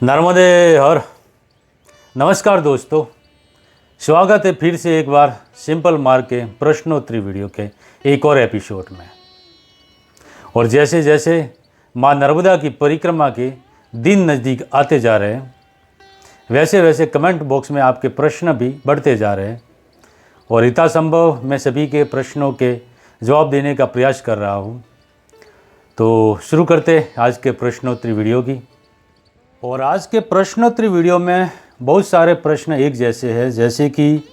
नर्मदे हर। नमस्कार दोस्तों, स्वागत है फिर से एक बार सिंपल मार्क के प्रश्नोत्तरी वीडियो के एक और एपिसोड में। और जैसे जैसे माँ नर्मदा की परिक्रमा के दिन नज़दीक आते जा रहे हैं, वैसे वैसे कमेंट बॉक्स में आपके प्रश्न भी बढ़ते जा रहे हैं और यथासंभव मैं सभी के प्रश्नों के जवाब देने का प्रयास कर रहा हूँ। तो शुरू करते हैं आज के प्रश्नोत्तरी वीडियो की। और आज के प्रश्नोत्तरी वीडियो में बहुत सारे प्रश्न एक जैसे हैं, जैसे कि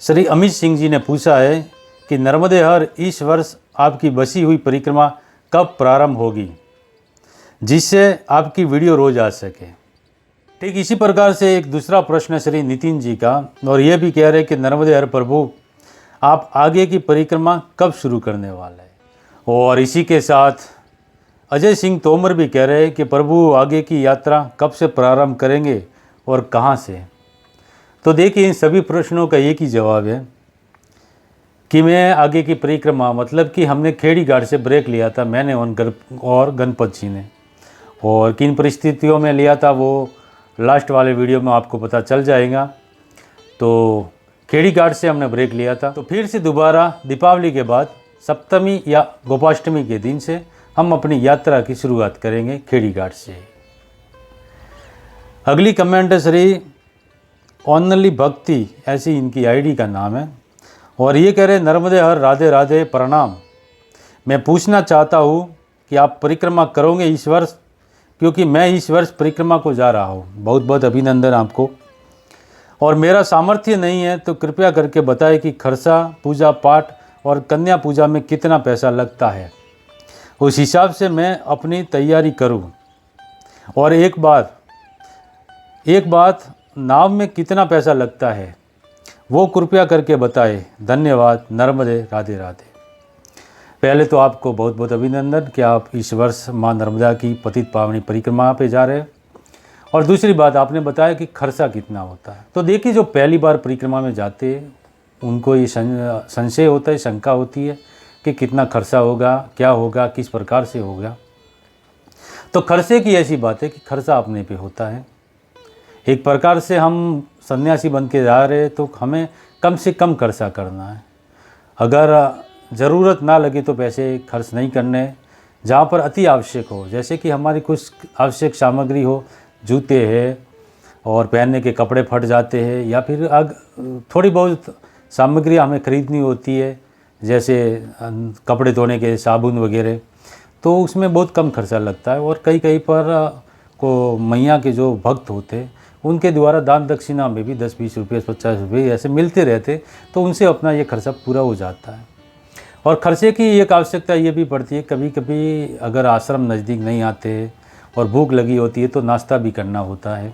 श्री अमित सिंह जी ने पूछा है कि नर्मदे हर इस वर्ष आपकी बसी हुई परिक्रमा कब प्रारंभ होगी, जिससे आपकी वीडियो रोज आ सके। ठीक इसी प्रकार से एक दूसरा प्रश्न श्री नितिन जी का, और ये भी कह रहे हैं कि नर्मदे हर प्रभु आप आगे की परिक्रमा कब शुरू करने वाले हैं। और इसी के साथ अजय सिंह तोमर भी कह रहे हैं कि प्रभु आगे की यात्रा कब से प्रारंभ करेंगे और कहाँ से। तो देखिए, इन सभी प्रश्नों का एक ही जवाब है कि मैं आगे की परिक्रमा, मतलब कि हमने खेड़ी घाट से ब्रेक लिया था, मैंने और गणपत जी ने, और किन परिस्थितियों में लिया था वो लास्ट वाले वीडियो में आपको पता चल जाएगा। तो खेड़ी घाट से हमने ब्रेक लिया था, तो फिर से दोबारा दीपावली के बाद सप्तमी या गोपाष्टमी के दिन से हम अपनी यात्रा की शुरुआत करेंगे खेड़ी घाट से। अगली कमेंट है श्री ओनली भक्ति, ऐसी इनकी आईडी का नाम है, और ये कह रहे नर्मदे हर राधे राधे प्रणाम। मैं पूछना चाहता हूँ कि आप परिक्रमा करोगे इस वर्ष, क्योंकि मैं इस वर्ष परिक्रमा को जा रहा हूँ। बहुत बहुत अभिनंदन आपको। और मेरा सामर्थ्य नहीं है तो कृपया करके बताएं कि खरसा, पूजा पाठ और कन्या पूजा में कितना पैसा लगता है, उस हिसाब से मैं अपनी तैयारी करूं। और एक बात नाव में कितना पैसा लगता है वो कृपया करके बताएं। धन्यवाद। नर्मदे राधे राधे। पहले तो आपको बहुत बहुत अभिनंदन कि आप इस वर्ष माँ नर्मदा की पतित पावनी परिक्रमा पे जा रहे हैं। और दूसरी बात, आपने बताया कि खर्चा कितना होता है। तो देखिए, जो पहली बार परिक्रमा में जाते हैं उनको ये संशय होता है, शंका होती है कि कितना खर्चा होगा, क्या होगा, किस प्रकार से होगा। तो खर्चे की ऐसी बात है कि खर्चा अपने पे होता है। एक प्रकार से हम सन्यासी बन के जा रहे हैं तो हमें कम से कम खर्चा करना है। अगर ज़रूरत ना लगे तो पैसे खर्च नहीं करने। जहाँ पर अति आवश्यक हो, जैसे कि हमारी कुछ आवश्यक सामग्री हो, जूते हैं और पहनने के कपड़े फट जाते हैं, या फिर थोड़ी बहुत सामग्री हमें खरीदनी होती है, जैसे कपड़े धोने के साबुन वगैरह, तो उसमें बहुत कम खर्चा लगता है। और कई पर को मैया के जो भक्त होते उनके द्वारा दान दक्षिणा में भी 10-20 रुपये 50 रुपये ऐसे मिलते रहते, तो उनसे अपना ये खर्चा पूरा हो जाता है। और खर्चे की एक आवश्यकता ये भी पड़ती है, कभी कभी अगर आश्रम नज़दीक नहीं आते और भूख लगी होती है तो नाश्ता भी करना होता है।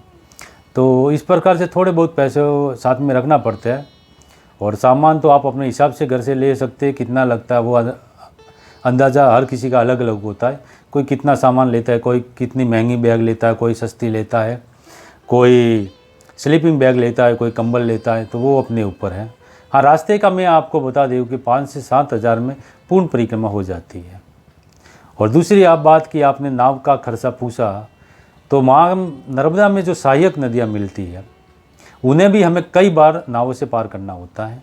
तो इस प्रकार से थोड़े बहुत पैसे साथ में रखना पड़ता है। और सामान तो आप अपने हिसाब से घर से ले सकते हैं, कितना लगता है वो अंदाज़ा हर किसी का अलग अलग होता है। कोई कितना सामान लेता है, कोई कितनी महंगी बैग लेता है, कोई सस्ती लेता है, कोई स्लीपिंग बैग लेता है, कोई कंबल लेता है, तो वो अपने ऊपर है। हाँ, रास्ते का मैं आपको बता दूँ कि 5 से 7 हज़ार में पूर्ण परिक्रमा हो जाती है। और दूसरी आप बात की, आपने नाव का खर्चा पूछा, तो माँ नर्मदा में जो सहायक नदियाँ मिलती है उन्हें भी हमें कई बार नावों से पार करना होता है।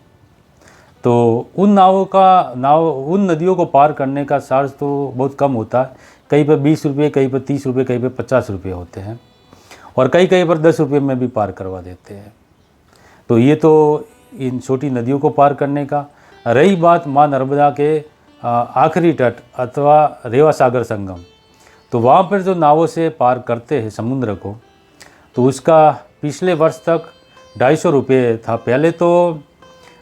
तो उन उन नदियों को पार करने का चार्ज तो बहुत कम होता है। कहीं पर 20 रुपये, कहीं पर 30 रुपये, कहीं पर 50 रुपये होते हैं, और कहीं पर 10 रुपये में भी पार करवा देते हैं। तो ये तो इन छोटी नदियों को पार करने का। रही बात माँ नर्मदा के आखिरी तट अथवा रेवा सागर संगम, तो वहाँ पर जो नावों से पार करते हैं समुद्र को, तो उसका पिछले वर्ष तक 250 रुपये था। पहले तो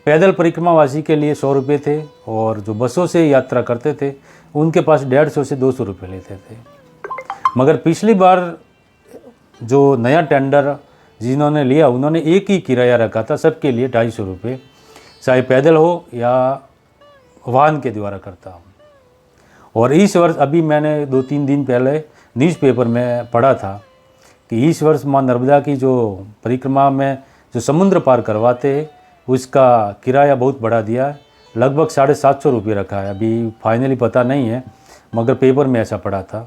पैदल परिक्रमावासी के लिए 100 रुपये थे, और जो बसों से यात्रा करते थे उनके पास 150 से 200 रुपये लेते थे। मगर पिछली बार जो नया टेंडर जिन्होंने लिया उन्होंने एक ही किराया रखा था सबके लिए 250 रुपये, चाहे पैदल हो या वाहन के द्वारा करता हूँ। और इस वर्ष अभी मैंने 2-3 दिन पहले न्यूज़पेपर में पढ़ा था कि इस वर्ष माँ नर्मदा की जो परिक्रमा में जो समुद्र पार करवाते हैं उसका किराया बहुत बढ़ा दिया है, लगभग 750 रुपये रखा है। अभी फाइनली पता नहीं है, मगर पेपर में ऐसा पढ़ा था,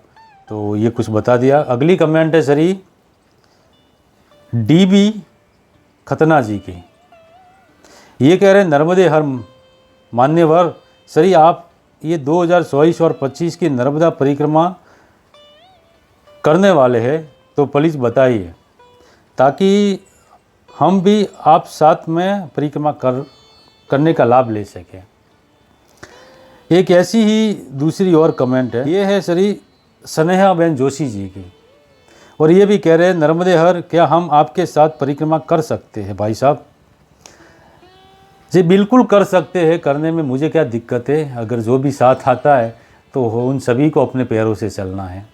तो ये कुछ बता दिया। अगली कमेंट है श्री DB खतना जी की। ये कह रहे हैं नर्मदे हर मान्यवर श्री, आप ये 2024 और 25 की नर्मदा परिक्रमा करने वाले हैं तो प्लीज़ बताइए, ताकि हम भी आप साथ में परिक्रमा करने का लाभ ले सकें। एक ऐसी ही दूसरी और कमेंट है, ये है श्री स्नेहा बहन जोशी जी की, और ये भी कह रहे हैं नर्मदे हर, क्या हम आपके साथ परिक्रमा कर सकते हैं भाई साहब? जी बिल्कुल कर सकते हैं, करने में मुझे क्या दिक्कत है। अगर जो भी साथ आता है तो उन सभी को अपने पैरों से चलना है,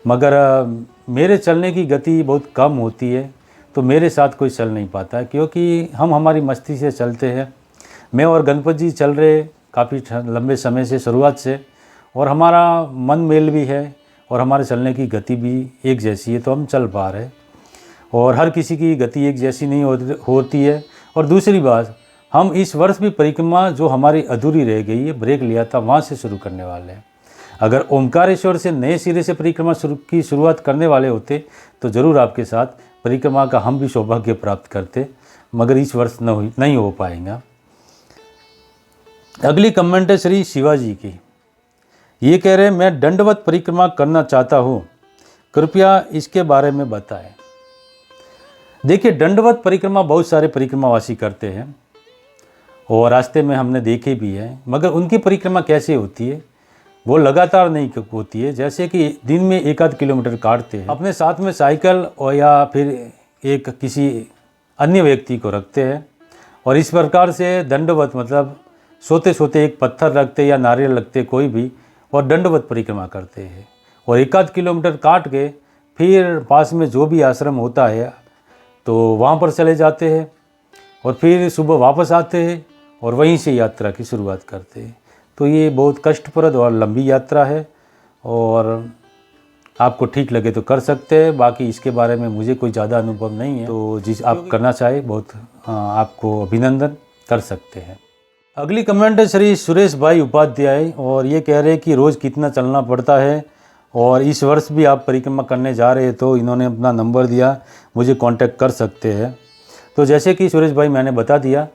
मगर मेरे चलने की गति बहुत कम होती है तो मेरे साथ कोई चल नहीं पाता, क्योंकि हम हमारी मस्ती से चलते हैं। मैं और गणपत जी चल रहे काफ़ी लंबे समय से, शुरुआत से, और हमारा मन मेल भी है और हमारे चलने की गति भी एक जैसी है, तो हम चल पा रहे। और हर किसी की गति एक जैसी नहीं होती है। और दूसरी बात, हम इस वर्ष भी परिक्रमा जो हमारी अधूरी रह गई है, ब्रेक लिया था, वहाँ से शुरू करने वाले हैं। अगर ओमकारेश्वर से नए सिरे से परिक्रमा की शुरुआत करने वाले होते तो ज़रूर आपके साथ परिक्रमा का हम भी सौभाग्य प्राप्त करते, मगर इस वर्ष नहीं हो पाएगा। अगली कमेंट है श्री शिवाजी की। ये कह रहे हैं मैं दंडवत परिक्रमा करना चाहता हूँ, कृपया इसके बारे में बताएं। देखिए, दंडवत परिक्रमा बहुत सारे परिक्रमावासी करते हैं और रास्ते में हमने देखे भी है, मगर उनकी परिक्रमा कैसे होती है, वो लगातार नहीं होती है। जैसे कि दिन में 1-8 किलोमीटर काटते हैं, अपने साथ में साइकिल और या फिर एक किसी अन्य व्यक्ति को रखते हैं और इस प्रकार से दंडवत, मतलब सोते सोते एक पत्थर रखते या नारियल रखते कोई भी, और दंडवत परिक्रमा करते हैं। और 1-8 किलोमीटर काट के फिर पास में जो भी आश्रम होता है तो वहाँ पर चले जाते हैं और फिर सुबह वापस आते हैं और वहीं से यात्रा की शुरुआत करते हैं। तो ये बहुत कष्टप्रद और लंबी यात्रा है और आपको ठीक लगे तो कर सकते हैं, बाकी इसके बारे में मुझे कोई ज़्यादा अनुभव नहीं है। तो जिस आप करना चाहे बहुत आपको अभिनंदन, कर सकते हैं। अगली कमेंट है श्री सुरेश भाई उपाध्याय, और ये कह रहे हैं कि रोज़ कितना चलना पड़ता है, और इस वर्ष भी आप परिक्रमा करने जा रहे हैं तो इन्होंने अपना नंबर दिया, मुझे कांटेक्ट कर सकते हैं। तो जैसे कि सुरेश भाई मैंने बता दिया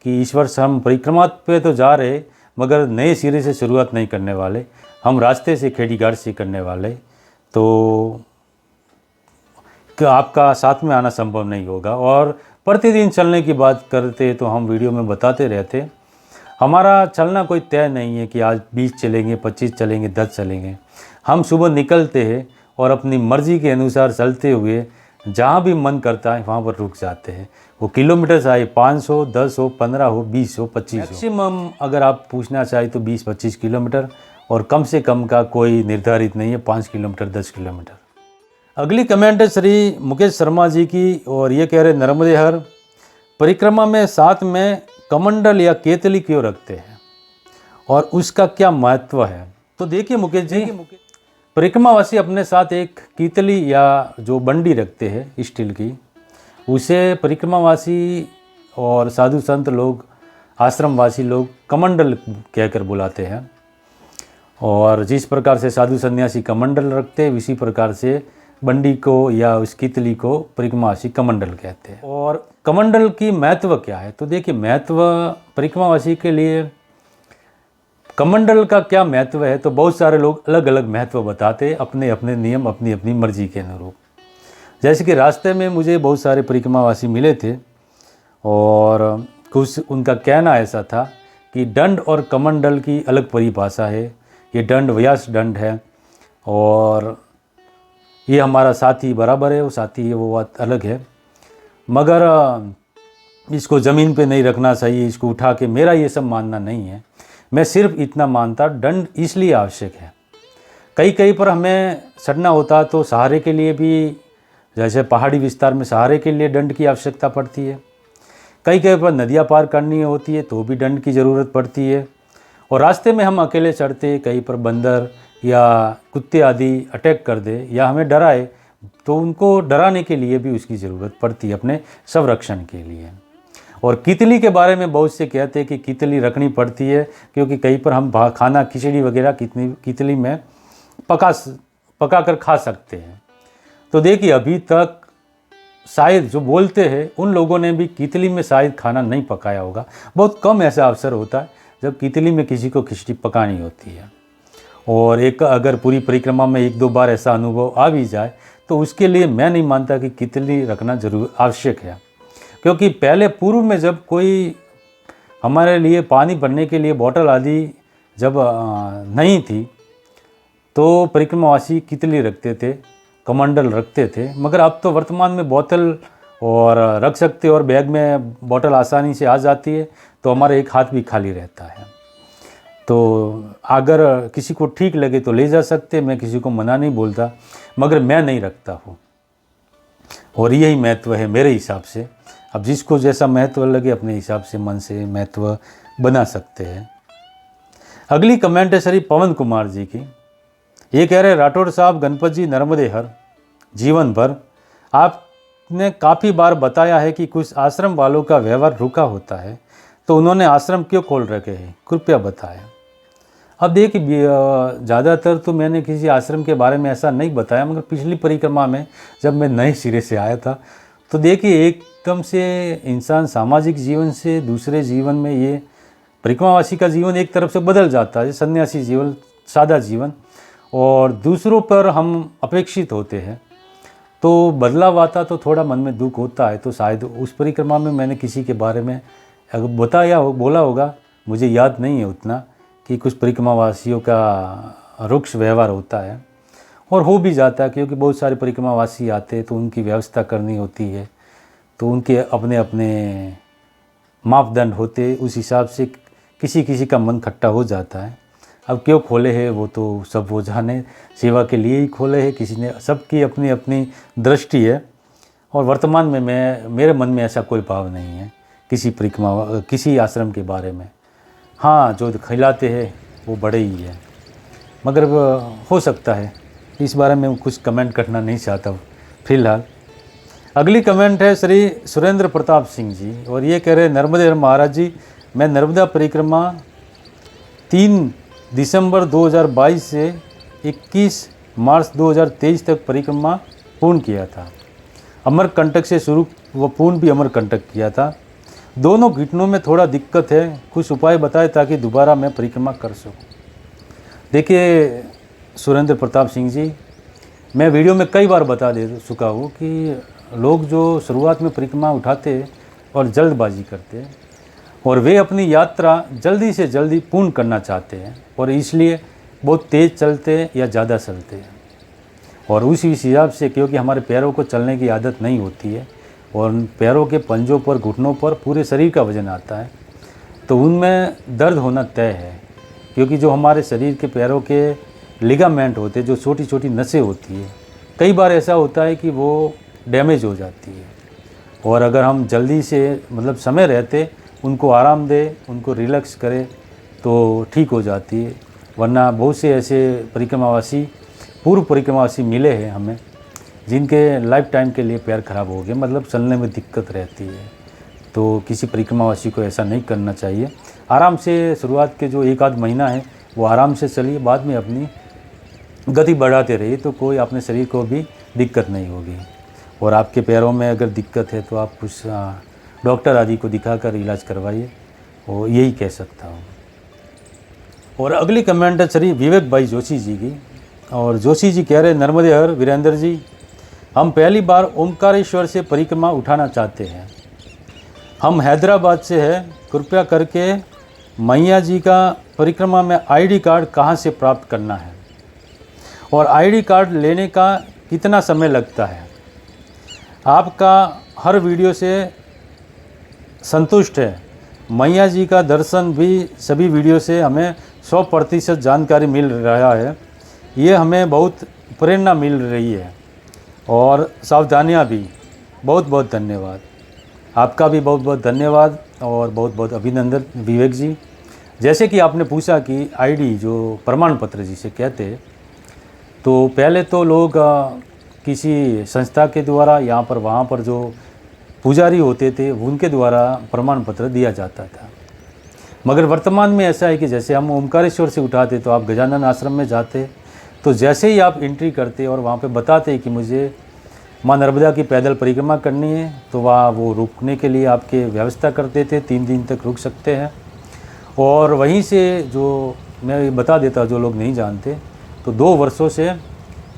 कि इस वर्ष हम परिक्रमा पे तो जा रहे, मगर नए सिरे से शुरुआत नहीं करने वाले, हम रास्ते से खेड़ी घाट से करने वाले। तो आपका साथ में आना संभव नहीं होगा। और प्रतिदिन चलने की बात करते तो हम वीडियो में बताते रहते, हमारा चलना कोई तय नहीं है कि आज 20 चलेंगे, 25 चलेंगे, 10 चलेंगे। हम सुबह निकलते हैं और अपनी मर्ज़ी के अनुसार चलते हुए जहाँ भी मन करता है वहाँ पर रुक जाते हैं। वो किलोमीटर चाहे 500, 10 हो, 15 हो, 20 हो, 25 हो, मैक्सिमम अगर आप पूछना चाहे तो 20-25 किलोमीटर, और कम से कम का कोई निर्धारित नहीं है, 5 किलोमीटर, 10 किलोमीटर। अगली कमेंट है श्री मुकेश शर्मा जी की, और ये कह रहे नर्मदे हर, परिक्रमा में साथ में कमंडल या केतली क्यों रखते हैं और उसका क्या महत्व है? तो देखिए मुकेश जी, परिक्रमावासी अपने साथ एक कीतली या जो बंडी रखते हैं स्टील की, उसे परिक्रमावासी और साधु संत लोग, आश्रमवासी लोग कमंडल कहकर बुलाते हैं। और जिस प्रकार से साधु सन्यासी कमंडल रखते हैं, इसी प्रकार से बंडी को या उस कीतली को परिक्रमावासी कमंडल कहते हैं। और कमंडल की महत्व क्या है? तो देखिए, महत्व परिक्रमावासी के लिए कमंडल का क्या महत्व है, तो बहुत सारे लोग अलग अलग महत्व बताते, अपने अपने नियम, अपनी अपनी मर्जी के अनुरूप। जैसे कि रास्ते में मुझे बहुत सारे परिक्रमावासी मिले थे और कुछ उनका कहना ऐसा था कि दंड और कमंडल की अलग परिभाषा है। ये दंड व्यास दंड है और ये हमारा साथी बराबर है, वो साथी है, वो बात अलग है, मगर इसको ज़मीन पे नहीं रखना चाहिए, इसको उठा के, मेरा ये सब मानना नहीं है। मैं सिर्फ इतना मानता, दंड इसलिए आवश्यक है, कहीं पर हमें चढ़ना होता तो सहारे के लिए भी, जैसे पहाड़ी विस्तार में सहारे के लिए दंड की आवश्यकता पड़ती है, कहीं पर नदियाँ पार करनी होती है तो भी दंड की ज़रूरत पड़ती है, और रास्ते में हम अकेले चढ़ते, कहीं पर बंदर या कुत्ते आदि अटैक कर दे या हमें डराए तो उनको डराने के लिए भी उसकी ज़रूरत पड़ती है, अपने संरक्षण के लिए। और कितली के बारे में बहुत से कहते हैं कि कितली रखनी पड़ती है, क्योंकि कहीं पर हम खाना खिचड़ी वगैरह कितली में पका कर खा सकते हैं। तो देखिए, अभी तक शायद जो बोलते हैं उन लोगों ने भी कितली में शायद खाना नहीं पकाया होगा। बहुत कम ऐसा अवसर होता है जब कितली में किसी को खिचड़ी पकानी होती है। और एक अगर पूरी परिक्रमा में 1-2 बार ऐसा अनुभव आ भी जाए तो उसके लिए मैं नहीं मानता कि कितली रखना जरूर आवश्यक है। क्योंकि पहले पूर्व में जब कोई हमारे लिए पानी भरने के लिए बोतल आदि जब नहीं थी तो परिक्रमावासी कितली रखते थे, कमंडल रखते थे। मगर अब तो वर्तमान में बोतल और रख सकते और बैग में बोतल आसानी से आ जाती है, तो हमारा एक हाथ भी खाली रहता है। तो अगर किसी को ठीक लगे तो ले जा सकते, मैं किसी को मना नहीं बोलता, मगर मैं नहीं रखता हूँ। और यही महत्व है मेरे हिसाब से। अब जिसको जैसा महत्व लगे अपने हिसाब से मन से महत्व बना सकते हैं। अगली कमेंट है श्री पवन कुमार जी की। ये कह रहे राठौड़ साहब, गणपत जी नर्मदे हर जीवन भर। आपने काफ़ी बार बताया है कि कुछ आश्रम वालों का व्यवहार रुका होता है, तो उन्होंने आश्रम क्यों खोल रखे हैं, कृपया बताएं। अब देखिए, ज़्यादातर तो मैंने किसी आश्रम के बारे में ऐसा नहीं बताया, मगर पिछली परिक्रमा में जब मैं नए सिरे से आया था तो देखिए एकदम से इंसान सामाजिक जीवन से दूसरे जीवन में, ये परिक्रमावासी का जीवन एक तरफ से बदल जाता है, सन्यासी जीवन, सादा जीवन, और दूसरों पर हम अपेक्षित होते हैं, तो बदलाव आता तो थोड़ा मन में दुख होता है। तो शायद उस परिक्रमा में मैंने किसी के बारे में अगर बताया हो, बोला होगा, मुझे याद नहीं है उतना, कि कुछ परिक्रमावासियों का रुक्ष व्यवहार होता है। और हो भी जाता है क्योंकि बहुत सारे परिक्रमावासी आते हैं तो उनकी व्यवस्था करनी होती है, तो उनके अपने अपने मापदंड होते, उस हिसाब से किसी किसी का मन खट्टा हो जाता है। अब क्यों खोले हैं वो तो सब वो जाने, सेवा के लिए ही खोले हैं किसी ने, सबकी अपनी अपनी दृष्टि है। और वर्तमान में मेरे मन में ऐसा कोई भाव नहीं है किसी परिक्रमा, किसी आश्रम के बारे में। हाँ, जो खिलाते हैं वो बड़े ही है, मगर हो सकता है इस बारे में कुछ कमेंट करना नहीं चाहता हूँ फिलहाल। अगली कमेंट है श्री सुरेंद्र प्रताप सिंह जी, और ये कह रहे नर्मदे महाराज जी, मैं नर्मदा परिक्रमा 3 दिसंबर 2022 से 21 मार्च 2023 तक परिक्रमा पूर्ण किया था। अमरकंटक से शुरू व पूर्ण भी अमरकंटक किया था। दोनों घुटनों में थोड़ा दिक्कत है, कुछ उपाय बताएं ताकि दोबारा मैं परिक्रमा कर सकूं। देखिए सुरेंद्र प्रताप सिंह जी, मैं वीडियो में कई बार बता दे चुका हूँ कि लोग जो शुरुआत में परिक्रमा उठाते और जल्दबाजी करते हैं, और वे अपनी यात्रा जल्दी से जल्दी पूर्ण करना चाहते हैं, और इसलिए बहुत तेज़ चलते हैं या ज़्यादा चलते हैं। और उसी हिसाब से, क्योंकि हमारे पैरों को चलने की आदत नहीं होती है, और पैरों के पंजों पर, घुटनों पर पूरे शरीर का वजन आता है, तो उनमें दर्द होना तय है। क्योंकि जो हमारे शरीर के पैरों के लिगामेंट होते, जो छोटी छोटी नसें होती है, कई बार ऐसा होता है कि वो डैमेज हो जाती है। और अगर हम जल्दी से, मतलब समय रहते उनको आराम दें, उनको रिलैक्स करें, तो ठीक हो जाती है। वरना बहुत से ऐसे परिक्रमावासी, पूर्व परिक्रमावासी मिले हैं हमें, जिनके लाइफ टाइम के लिए पैर खराब हो गए, मतलब चलने में दिक्कत रहती है। तो किसी परिक्रमावासी को ऐसा नहीं करना चाहिए। आराम से शुरुआत के जो 1-8 महीना है वो आराम से चलिए, बाद में अपनी गति बढ़ाते रहिए, तो कोई अपने शरीर को भी दिक्कत नहीं होगी। और आपके पैरों में अगर दिक्कत है तो आप कुछ डॉक्टर आदि को दिखाकर इलाज करवाइए, और यही कह सकता हूँ। और अगली कमेंट है श्री विवेक भाई जोशी जी की, और जोशी जी कह रहे नर्मदे हर वीरेंद्र जी, हम पहली बार ओमकारेश्वर से परिक्रमा उठाना चाहते हैं। हम हैदराबाद से हैं, कृपया करके मैया जी का परिक्रमा में आईडी कार्ड कहाँ से प्राप्त करना है, और आईडी कार्ड लेने का कितना समय लगता है। आपका हर वीडियो से संतुष्ट है। मैया जी का दर्शन भी सभी वीडियो से हमें 100% जानकारी मिल रहा है। ये हमें बहुत प्रेरणा मिल रही है, और सावधानियाँ भी। बहुत बहुत धन्यवाद, आपका भी बहुत बहुत धन्यवाद और बहुत बहुत अभिनंदन विवेक जी। जैसे कि आपने पूछा कि आईडी जो प्रमाण पत्र जिसे कहते हैं, तो पहले तो लोग किसी संस्था के द्वारा, यहाँ पर वहाँ पर जो पुजारी होते थे उनके द्वारा प्रमाण पत्र दिया जाता था। मगर वर्तमान में ऐसा है कि जैसे हम ओमकारेश्वर से उठाते तो आप गजानन आश्रम में जाते, तो जैसे ही आप एंट्री करते और वहाँ पे बताते कि मुझे माँ नर्मदा की पैदल परिक्रमा करनी है तो वहाँ वो रुकने के लिए आपके व्यवस्था करते थे, 3 दिन तक रुक सकते हैं। और वहीं से जो मैं बता देता जो लोग नहीं जानते, तो 2 वर्षों से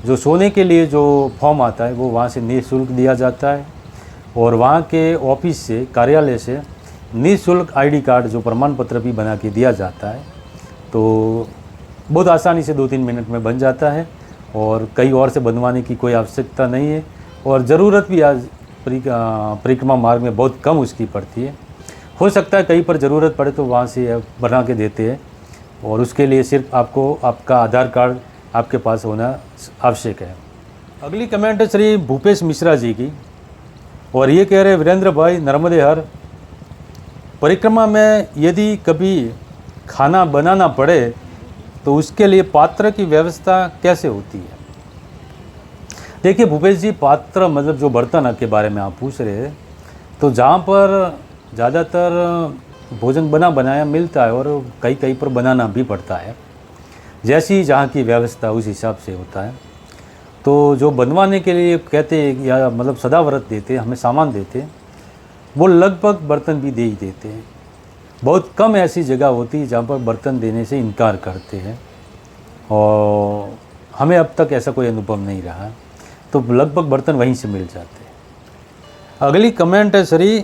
जो सोने के लिए जो फॉर्म आता है वो वहाँ से निःशुल्क दिया जाता है, और वहाँ के ऑफिस से, कार्यालय से निःशुल्क आईडी कार्ड जो प्रमाण पत्र भी बना के दिया जाता है। तो बहुत आसानी से 2-3 मिनट में बन जाता है, और कहीं और से बनवाने की कोई आवश्यकता नहीं है, और ज़रूरत भी आज परिक्रमा मार्ग में बहुत कम उसकी पड़ती है। हो सकता है कहीं पर ज़रूरत पड़े तो वहाँ से बना के देते हैं, और उसके लिए सिर्फ आपको आपका आधार कार्ड आपके पास होना आवश्यक है। अगली कमेंट है श्री भूपेश मिश्रा जी की, और ये कह रहे वीरेंद्र भाई, नर्मदे हर परिक्रमा में यदि कभी खाना बनाना पड़े तो उसके लिए पात्र की व्यवस्था कैसे होती है? देखिए भूपेश जी, पात्र मतलब जो बर्तन के बारे में आप पूछ रहे हैं, तो जहाँ पर ज़्यादातर भोजन बना बनाया मिलता है, और कई कई पर बनाना भी पड़ता है, जैसी जहाँ की व्यवस्था उस हिसाब से होता है। तो जो बनवाने के लिए कहते हैं या मतलब सदाव्रत देते हमें सामान देते, वो लगभग बर्तन भी दे ही देते हैं। बहुत कम ऐसी जगह होती है जहाँ पर बर्तन देने से इनकार करते हैं, और हमें अब तक ऐसा कोई अनुभव नहीं रहा, तो लगभग बर्तन वहीं से मिल जाते हैं। अगली कमेंट है श्री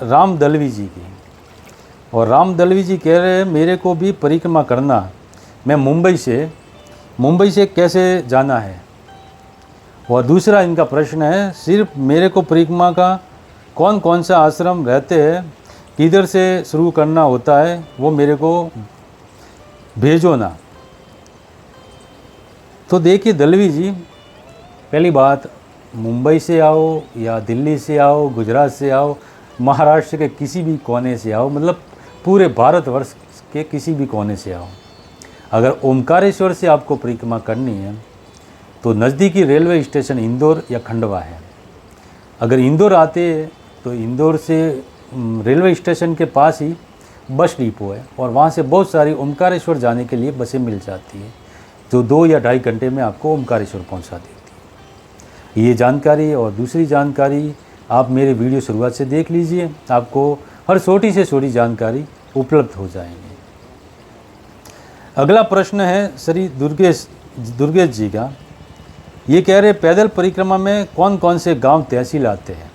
राम दलवी जी की, और राम दलवी जी कह रहे हैं मेरे को भी परिक्रमा करना, मैं मुंबई से कैसे जाना है? और दूसरा इनका प्रश्न है, सिर्फ मेरे को परिक्रमा का कौन कौन सा आश्रम रहते हैं, किधर से शुरू करना होता है, वो मेरे को भेजो ना। तो देखिए दलवी जी, पहली बात, मुंबई से आओ या दिल्ली से आओ, गुजरात से आओ, महाराष्ट्र के किसी भी कोने से आओ, मतलब पूरे भारतवर्ष के किसी भी कोने से आओ, अगर ओमकारेश्वर से आपको परिक्रमा करनी है तो नज़दीकी रेलवे स्टेशन इंदौर या खंडवा है। अगर इंदौर आते तो इंदौर से रेलवे स्टेशन के पास ही बस डिपो है, और वहाँ से बहुत सारी ओमकारेश्वर जाने के लिए बसें मिल जाती हैं, जो 2 या 2.5 घंटे में आपको ओमकारेश्वर पहुँचा देती है। ये जानकारी और दूसरी जानकारी आप मेरे वीडियो शुरुआत से देख लीजिए, आपको हर छोटी से छोटी जानकारी उपलब्ध हो जाएंगे। अगला प्रश्न है श्री दुर्गेश जी का, ये कह रहे पैदल परिक्रमा में कौन कौन से गांव तहसील आते हैं?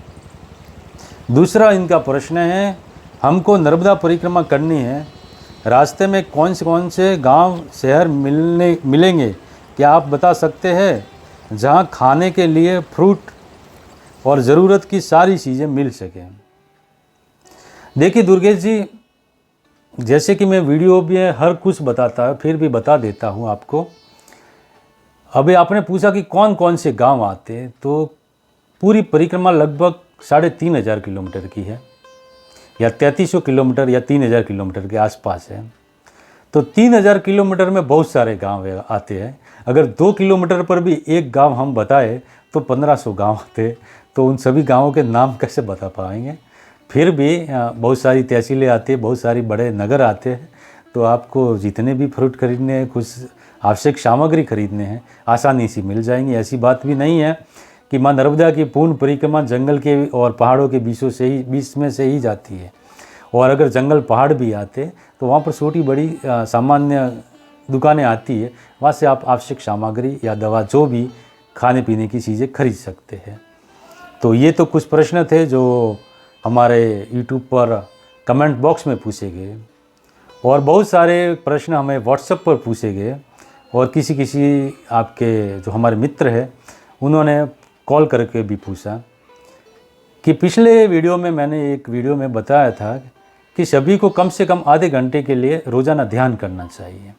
दूसरा इनका प्रश्न है, हमको नर्मदा परिक्रमा करनी है, रास्ते में कौन से गांव शहर मिलेंगे, क्या आप बता सकते हैं जहां खाने के लिए फ्रूट और ज़रूरत की सारी चीज़ें मिल सकें? देखिए दुर्गेश जी, जैसे कि मैं वीडियो में हर कुछ बताता है, फिर भी बता देता हूँ आपको। अभी आपने पूछा कि कौन कौन से गांव आते हैं, तो पूरी परिक्रमा लगभग 3500 किलोमीटर की है, या 3300 किलोमीटर या 3000 किलोमीटर के आसपास है। तो 3000 किलोमीटर में बहुत सारे गांव आते हैं। अगर 2 किलोमीटर पर भी एक गांव हम बताए तो 1500 गांव आते, तो उन सभी गांवों के नाम कैसे बता पाएंगे? फिर भी बहुत सारी तहसीलें आती है, बहुत सारी बड़े नगर आते हैं, तो आपको जितने भी फ्रूट खरीदने हैं, कुछ आवश्यक सामग्री खरीदने हैं, आसानी से मिल जाएंगी। ऐसी बात भी नहीं है कि माँ नर्मदा की पूर्ण परिक्रमा जंगल के और पहाड़ों के बीच में से ही जाती है, और अगर जंगल पहाड़ भी आते तो वहाँ पर छोटी बड़ी सामान्य दुकानें आती है, वहाँ से आप आवश्यक सामग्री या दवा जो भी खाने पीने की चीज़ें खरीद सकते हैं। तो ये तो कुछ प्रश्न थे जो हमारे YouTube पर कमेंट बॉक्स में पूछे गए, और बहुत सारे प्रश्न हमें व्हाट्सएप पर पूछे गए, और किसी आपके जो हमारे मित्र हैं उन्होंने कॉल करके भी पूछा कि पिछले वीडियो में मैंने एक वीडियो में बताया था कि सभी को कम से कम आधे घंटे के लिए रोज़ाना ध्यान करना चाहिए।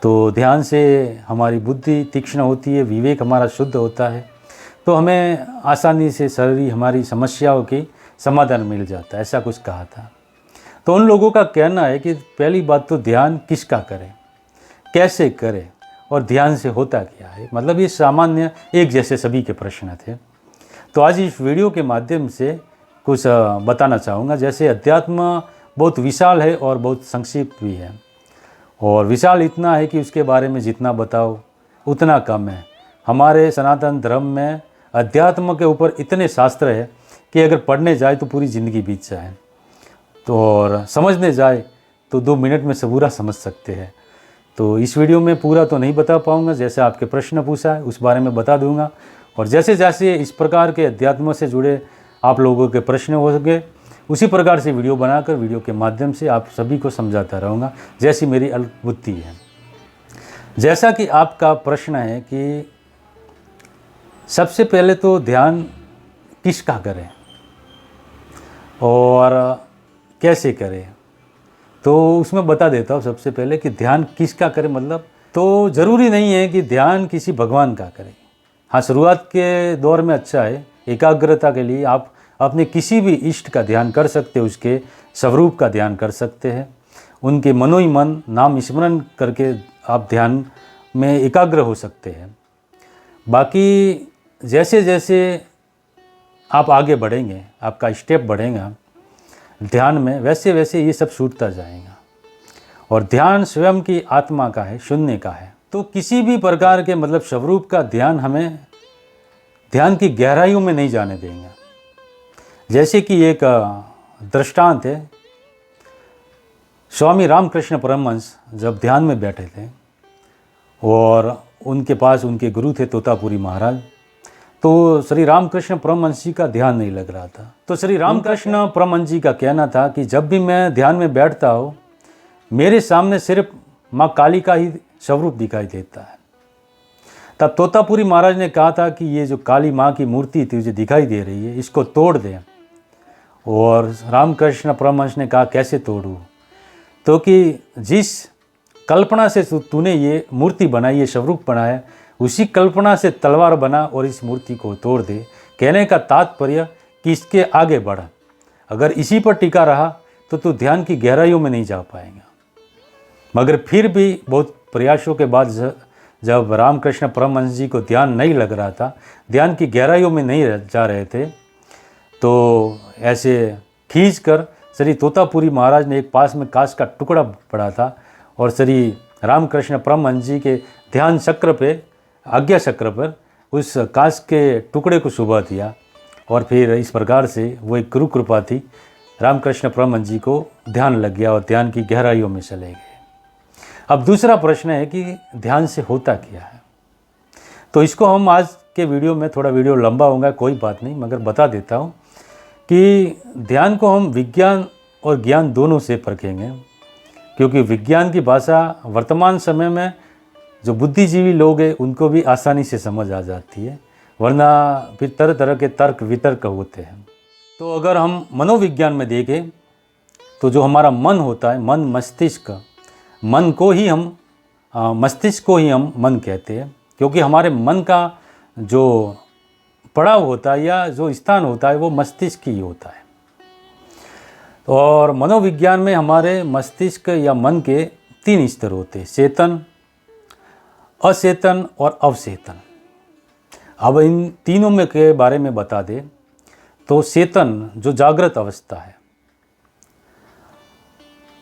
तो ध्यान से हमारी बुद्धि तीक्ष्ण होती है, विवेक हमारा शुद्ध होता है, तो हमें आसानी से सारी हमारी समस्याओं की समाधान मिल जाता है, ऐसा कुछ कहा था। तो उन लोगों का कहना है कि पहली बात तो ध्यान किसका करें, कैसे करें, और ध्यान से होता क्या है, मतलब ये सामान्य एक जैसे सभी के प्रश्न थे। तो आज इस वीडियो के माध्यम से कुछ बताना चाहूँगा। जैसे अध्यात्म बहुत विशाल है और बहुत संक्षिप्त भी है, और विशाल इतना है कि उसके बारे में जितना बताओ उतना कम है। हमारे सनातन धर्म में अध्यात्म के ऊपर इतने शास्त्र है कि अगर पढ़ने जाए तो पूरी ज़िंदगी बीत जाए, तो और समझने जाए तो 2 मिनट में से पूरा समझ सकते हैं। तो इस वीडियो में पूरा तो नहीं बता पाऊँगा, जैसे आपके प्रश्न पूछा है उस बारे में बता दूँगा, और जैसे जैसे इस प्रकार के अध्यात्म से जुड़े आप लोगों के प्रश्न होंगे उसी प्रकार से वीडियो बनाकर वीडियो के माध्यम से आप सभी को समझाता रहूँगा, जैसी मेरी बुद्धि है। जैसा कि आपका प्रश्न है कि सबसे पहले तो ध्यान किसका करें और कैसे करें, तो उसमें बता देता हूँ। सबसे पहले कि ध्यान किसका करें, मतलब तो ज़रूरी नहीं है कि ध्यान किसी भगवान का करें। हाँ, शुरुआत के दौर में अच्छा है, एकाग्रता के लिए आप अपने किसी भी इष्ट का ध्यान कर सकते हैं, उसके स्वरूप का ध्यान कर सकते हैं, उनके मनो ही मन नाम स्मरण करके आप ध्यान में एकाग्र हो सकते हैं। बाकी जैसे जैसे आप आगे बढ़ेंगे, आपका स्टेप बढ़ेगा ध्यान में, वैसे वैसे ये सब छूटता जाएगा। और ध्यान स्वयं की आत्मा का है, शून्य का है। तो किसी भी प्रकार के मतलब स्वरूप का ध्यान हमें ध्यान की गहराइयों में नहीं जाने देंगे। जैसे कि एक दृष्टांत है, स्वामी रामकृष्ण परमहंस जब ध्यान में बैठे थे और उनके पास उनके गुरु थे तोतापुरी महाराज, तो श्री रामकृष्ण परमहंस जी का ध्यान नहीं लग रहा था। तो श्री रामकृष्ण परमहंस जी का कहना था कि जब भी मैं ध्यान में बैठता हूँ मेरे सामने सिर्फ माँ काली का ही स्वरूप दिखाई देता है। तब तोतापुरी महाराज ने कहा था कि ये जो काली माँ की मूर्ति थी जो दिखाई दे रही है इसको तोड़ दें। और रामकृष्ण परमहंस ने कहा कैसे तोड़ूँ, तो कि जिस कल्पना से तूने ये मूर्ति बनाई, ये स्वरूप बनाया, उसी कल्पना से तलवार बना और इस मूर्ति को तोड़ दे। कहने का तात्पर्य कि इसके आगे बढ़, अगर इसी पर टिका रहा तो तू ध्यान की गहराइयों में नहीं जा पाएगा। मगर फिर भी बहुत प्रयासों के बाद जब रामकृष्ण परमहंस जी को ध्यान नहीं लग रहा था, ध्यान की गहराइयों में नहीं जा रहे थे, तो ऐसे खींच कर श्री तोतापुरी महाराज ने एक पास में कांच का टुकड़ा पड़ा था और श्री रामकृष्ण परमहंस जी के ध्यान चक्र पे, आज्ञा चक्र पर उस कांच के टुकड़े को छुपा दिया। और फिर इस प्रकार से वो एक गुरु कृपा थी, रामकृष्ण परमहंस जी को ध्यान लग गया और ध्यान की गहराइयों में चले गए। अब दूसरा प्रश्न है कि ध्यान से होता क्या है, तो इसको हम आज के वीडियो में, थोड़ा वीडियो लंबा होगा कोई बात नहीं, मगर बता देता हूँ कि ध्यान को हम विज्ञान और ज्ञान दोनों से परखेंगे, क्योंकि विज्ञान की भाषा वर्तमान समय में जो बुद्धिजीवी लोग हैं उनको भी आसानी से समझ आ जाती है, वरना फिर तरह तरह के तर्क वितर्क होते हैं। तो अगर हम मनोविज्ञान में देखें तो जो हमारा मन होता है, मन मस्तिष्क, मन को ही हम मस्तिष्क को ही हम मन कहते हैं, क्योंकि हमारे मन का जो पड़ाव होता है या जो स्थान होता है वो मस्तिष्क ही होता है। और मनोविज्ञान में हमारे मस्तिष्क या मन के 3 स्तर होते हैं, चेतन, अचेतन और अवचेतन। अब इन तीनों में के बारे में बता दें तो चेतन जो जागृत अवस्था है,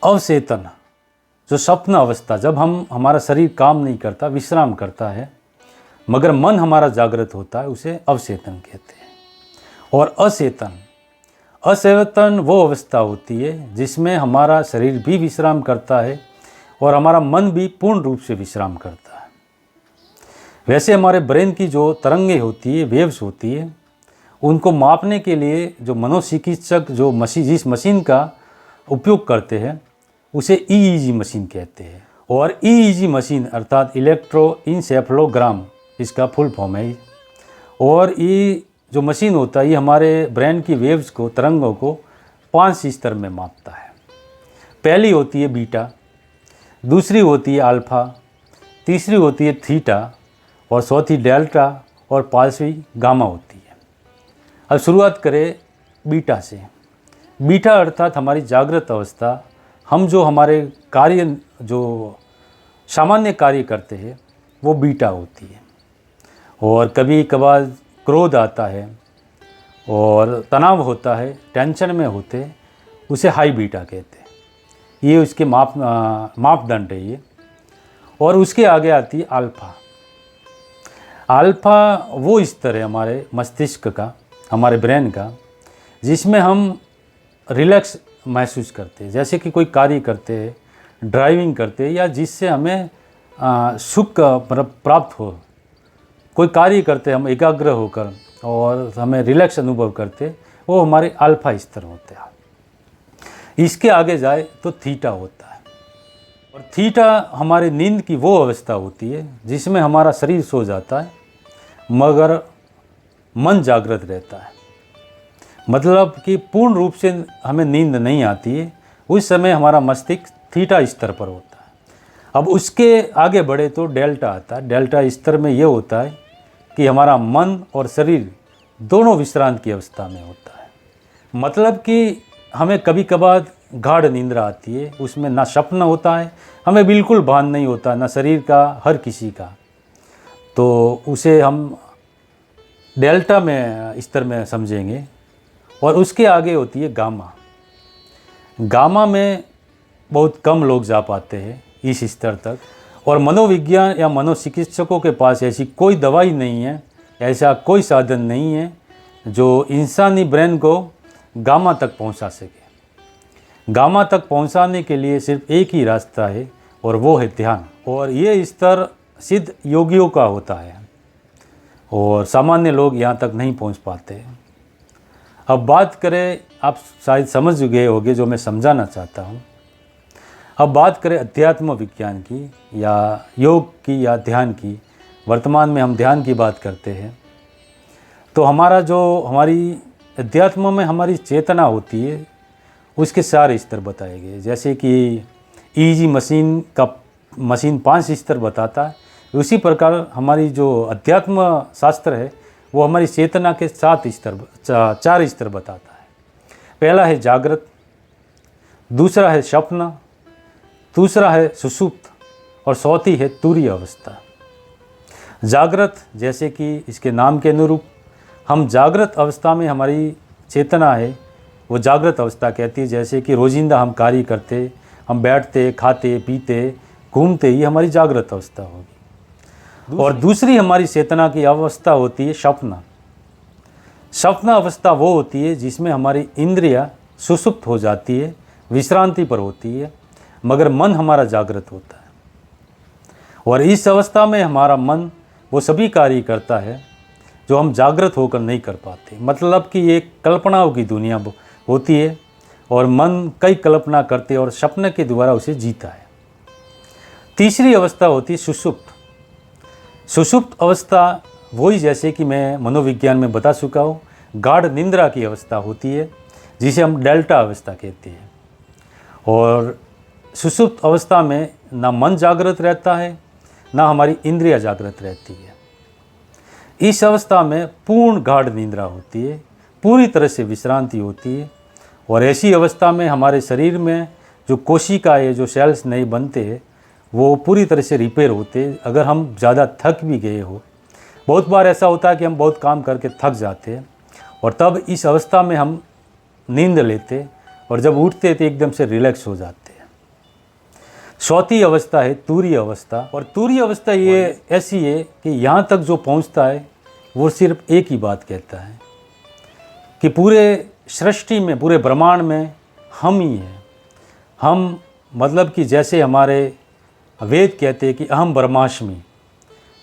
अवचेतन जो स्वप्न अवस्था, जब हमारा शरीर काम नहीं करता, विश्राम करता है, मगर मन हमारा जागृत होता है, उसे अवचेतन कहते हैं। और अचेतन वो अवस्था होती है जिसमें हमारा शरीर भी विश्राम करता है और हमारा मन भी पूर्ण रूप से विश्राम करता है। वैसे हमारे ब्रेन की जो तरंगें होती है, वेव्स होती है, उनको मापने के लिए जो मनोचिकित्सक जो जिस मशीन का उपयोग करते हैं उसे EEG मशीन कहते हैं। और EEG मशीन अर्थात इलेक्ट्रोइंसेफेलोग्राम इसका फुल फॉर्म है। और ये जो मशीन होता है ये हमारे ब्रेन की वेव्स को, तरंगों को 5 स्तर में मापता है। पहली होती है बीटा, दूसरी होती है अल्फा, तीसरी होती है थीटा और चौथी डेल्टा और 5वीं गामा होती है। अब शुरुआत करें बीटा से। बीटा अर्थात हमारी जागृत अवस्था, हम जो हमारे कार्य जो सामान्य कार्य करते हैं वो बीटा होती है। और कभी कभार क्रोध आता है और तनाव होता है, टेंशन में होते हैं, उसे हाई बीटा कहते हैं। ये उसके मापदंड है ये। और उसके आगे आती है अल्फ़ा। अल्फा वो स्तर है हमारे मस्तिष्क का, हमारे ब्रेन का, जिसमें हम रिलैक्स महसूस करते हैं, जैसे कि कोई कार्य करते हैं, ड्राइविंग करते हैं, या जिससे हमें सुख प्राप्त हो, कोई कार्य करते हम एकाग्र होकर और हमें रिलैक्स अनुभव करते, वो हमारे अल्फा स्तर होते हैं। इसके आगे जाए तो थीटा होता है, और थीटा हमारी नींद की वो अवस्था होती है जिसमें हमारा शरीर सो जाता है मगर मन जागृत रहता है। मतलब कि पूर्ण रूप से हमें नींद नहीं आती है, उस समय हमारा मस्तिष्क थीटा स्तर पर होता है। अब उसके आगे बढ़े तो डेल्टा आता है। डेल्टा स्तर में ये होता है कि हमारा मन और शरीर दोनों विश्रांत की अवस्था में होता है। मतलब कि हमें कभी कभार गाढ़ नींद आती है, उसमें ना स्वप्न होता है, हमें बिल्कुल भान नहीं होता, ना शरीर का, हर किसी का, तो उसे हम डेल्टा में स्तर में समझेंगे। और उसके आगे होती है गामा। गामा में बहुत कम लोग जा पाते हैं इस स्तर तक, और मनोविज्ञान या मनोचिकित्सकों के पास ऐसी कोई दवाई नहीं है, ऐसा कोई साधन नहीं है जो इंसानी ब्रेन को गामा तक पहुंचा सके। गामा तक पहुंचाने के लिए सिर्फ एक ही रास्ता है, और वो है ध्यान। और ये स्तर सिद्ध योगियों का होता है, और सामान्य लोग यहाँ तक नहीं पहुँच पाते। अब बात करें, आप शायद समझ गए होंगे जो मैं समझाना चाहता हूँ। अब बात करें अध्यात्म विज्ञान की या योग की या ध्यान की। वर्तमान में हम ध्यान की बात करते हैं, तो हमारी अध्यात्म में हमारी चेतना होती है, उसके 4 स्तर बताए गए। जैसे कि ईजी मशीन 5 स्तर बताता है, उसी प्रकार हमारी जो अध्यात्म शास्त्र है वो हमारी चेतना के 4 स्तर बताता है। पहला है जागृत, दूसरा है स्वप्न, दूसरा है सुषुप्त, और चौथी है तुरीय अवस्था। जागृत, जैसे कि इसके नाम के अनुरूप हम जागृत अवस्था में हमारी चेतना है वो जागृत अवस्था कहती है। जैसे कि रोजिंदा हम कार्य करते, हम बैठते, खाते, पीते, घूमते, ये हमारी जागृत अवस्था होगी। और दूसरी हमारी चेतना की अवस्था होती है स्वप्न। स्वप्न अवस्था वो होती है जिसमें हमारी इंद्रियां सुषुप्त हो जाती है, विश्रांति पर होती है, मगर मन हमारा जागृत होता है। और इस अवस्था में हमारा मन वो सभी कार्य करता है जो हम जागृत होकर नहीं कर पाते। मतलब कि एक कल्पनाओं की दुनिया होती है, और मन कई कल्पना करते और सपने के द्वारा उसे जीता है। तीसरी अवस्था होती है सुषुप्त। सुषुप्त अवस्था वही, जैसे कि मैं मनोविज्ञान में बता चुका हूँ, गाढ़ निंद्रा की अवस्था होती है, जिसे हम डेल्टा अवस्था कहते हैं। और सुषुप्त अवस्था में ना मन जागृत रहता है, ना हमारी इंद्रियां जागृत रहती है। इस अवस्था में पूर्ण गाढ़ निंद्रा होती है, पूरी तरह से विश्रांति होती है। और ऐसी अवस्था में हमारे शरीर में जो कोशिकाएं, जो सेल्स नहीं बनते हैं, वो पूरी तरह से रिपेयर होते हैं। अगर हम ज़्यादा थक भी गए हो, बहुत बार ऐसा होता है कि हम बहुत काम करके थक जाते हैं, और तब इस अवस्था में हम नींद लेते, और जब उठते तो एकदम से रिलैक्स हो जाते हैं। चौथी अवस्था है तुरीय अवस्था। और तुरीय अवस्था ये ऐसी है कि यहाँ तक जो पहुँचता है वो सिर्फ एक ही बात कहता है कि पूरे सृष्टि में, पूरे ब्रह्मांड में हम ही हैं। हम, मतलब कि जैसे हमारे वेद कहते हैं कि अहम ब्रह्मास्मि,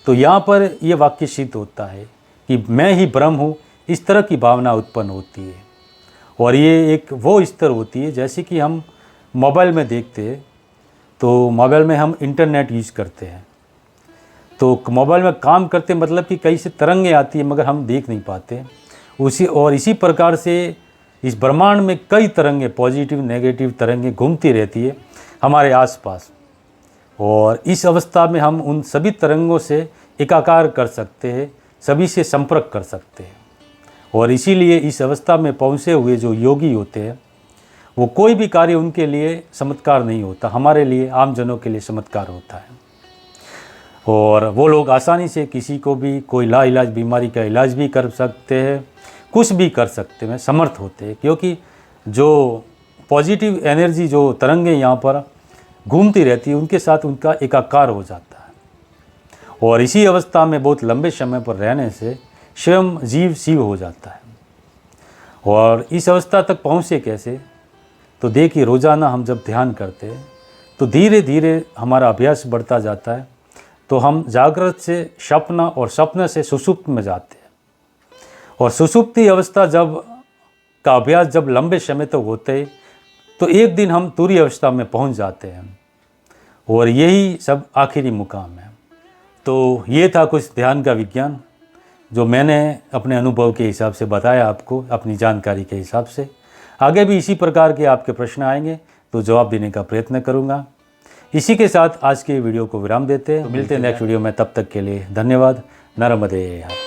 तो यहाँ पर ये वाक्य सिद्ध होता है कि मैं ही ब्रह्म हूँ। इस तरह की भावना उत्पन्न होती है। और ये एक वो स्तर होती है, जैसे कि हम मोबाइल में देखते हैं, तो मोबाइल में हम इंटरनेट यूज़ करते हैं, तो मोबाइल में काम करते, मतलब कि कई से तरंगें आती है मगर हम देख नहीं पाते। इसी प्रकार से इस ब्रह्मांड में कई तरंगें, पॉजिटिव नेगेटिव तरंगें घूमती रहती है हमारे आसपास। और इस अवस्था में हम उन सभी तरंगों से एकाकार कर सकते हैं, सभी से संपर्क कर सकते हैं। और इसीलिए इस अवस्था में पहुँचे हुए जो योगी होते हैं, वो कोई भी कार्य उनके लिए चमत्कार नहीं होता, हमारे लिए, आम जनों के लिए चमत्कार होता है। और वो लोग आसानी से किसी को भी कोई लाइलाज बीमारी का इलाज भी कर सकते हैं, कुछ भी कर सकते हैं, समर्थ होते हैं, क्योंकि जो पॉजिटिव एनर्जी, जो तरंगें यहाँ पर घूमती रहती है, उनके साथ उनका एकाकार हो जाता है। और इसी अवस्था में बहुत लंबे समय पर रहने से स्वयं जीव शिव हो जाता है। और इस अवस्था तक पहुँचे कैसे? तो देखिए, रोज़ाना हम जब ध्यान करते हैं तो धीरे धीरे हमारा अभ्यास बढ़ता जाता है, तो हम जागृत से स्वप्न और स्वप्न से सुषुप्त में जाते हैं। और सुषुप्ति अवस्था का अभ्यास जब लंबे समय तक होते हैं तो एक दिन हम तुरीय अवस्था में पहुंच जाते हैं, और यही सब आखिरी मुकाम है। तो ये था कुछ ध्यान का विज्ञान जो मैंने अपने अनुभव के हिसाब से बताया आपको, अपनी जानकारी के हिसाब से। आगे भी इसी प्रकार के आपके प्रश्न आएंगे तो जवाब देने का प्रयत्न करूंगा। इसी के साथ आज के वीडियो को विराम देते हैं। मिलते हैं नेक्स्ट वीडियो में, तब तक के लिए धन्यवाद। नर्मदे हर।